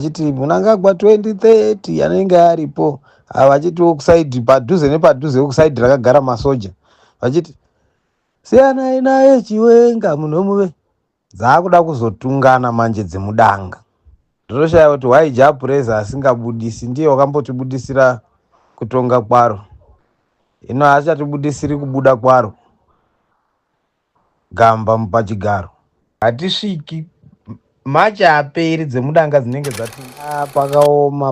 Vachiti Mnangagwa 2030 anenge aripo, vachitiwo kusaidhi padhuze nepadhuze kusaidhi rakagara masoja, vachiti siyanai naye Chiwenga munhomuve. Dzakuda kuzotungana manje dzemudanga. Ndotoshaya kuti Waija Preza asingabudisi ndiye wakambotibudisira kutonga kwaro. Hino haachatibudisiri kubuda kwaro. Gamba mupachigaro. Hatisviki machi aperi dzemudanga dzinenge dzati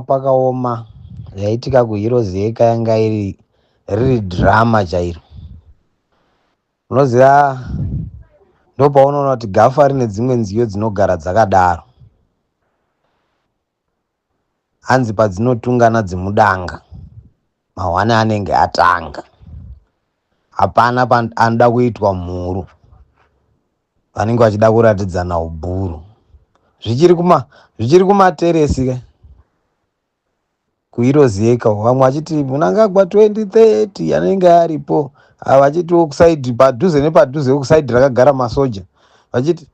pakaoma yaitika kuHeroes yeka yanga riri drama chairo. Unoziva ndopaunoona kuti Gafa rine dzimwe nziyo dzinogara dzakadaro. Hanzi padzinotungana dzemudanga mahwane anenge atanga, hapana anoda kuitwa mhuru, vanenge vachida kuratidzana ubhuru. Zvichiri kumateresi kuHeroes yeka, vamwe vachiti Mnangagwa 2030 anenge aripo, vachitiwo kusaidhi padhuze nepadhuze kusaidhi rakagara masoja, vachiti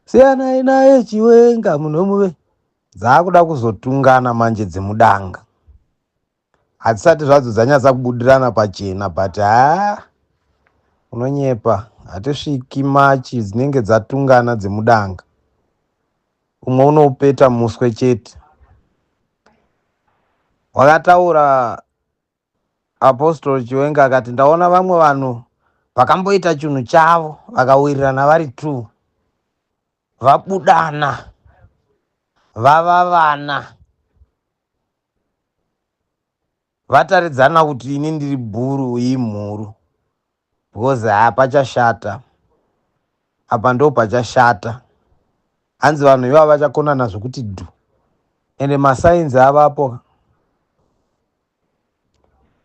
siyanai naye Chiwenga munhomuve. Dzakuda kuzotungana manje dzemudanga. Hatisati zvadzo dzanyatsa kubudirana pachena, but unonyepa. Hatisviki machi dzinenge dzatungana dzemudanga. Umwe unoupeta muswe chete. Wakataura Apostle Chiwenga akati ndaona vamwe vanhu vakamboita chinhu chavo vakawirirana vari 2 vabudana vava vana vataridzana kuti ini ndiri bhuru iyi mhuru, because pachashata apa ndo pachashata. Hanzi vanhu ivava vachakonana zvokuti dhu, ende masainzi avapo.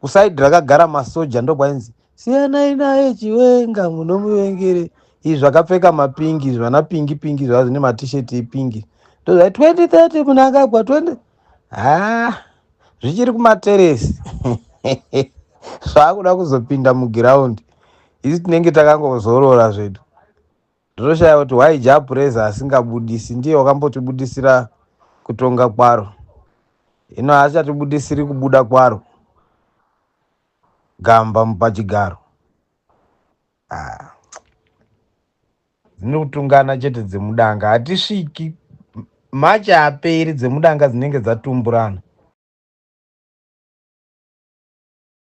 Kusaidhi rakagara masoja ndokwainzi siyanai naye Chiwenga munomuvengere. Izvi zvakapfeka mapingi, zvana pingi pingi zvava zvine matisheti epingi, ndozvai 2030 Mnangagwa 20. Zvichiri kumateresi. Zvakuda kuzopinda mugiraundi, isi tinenge takangozorora zvedu. Ndotoshaya kuti Waija Preza asingabudisi ndiye wakambotibudisira kutonga kwaro. Hino haachatibudisiri kubuda kwaro. Gamba mupachigaro. Dzinotungana chete dzemudanga. Hatisviki machi aperi dzemudanga dzinenge dzatumburana.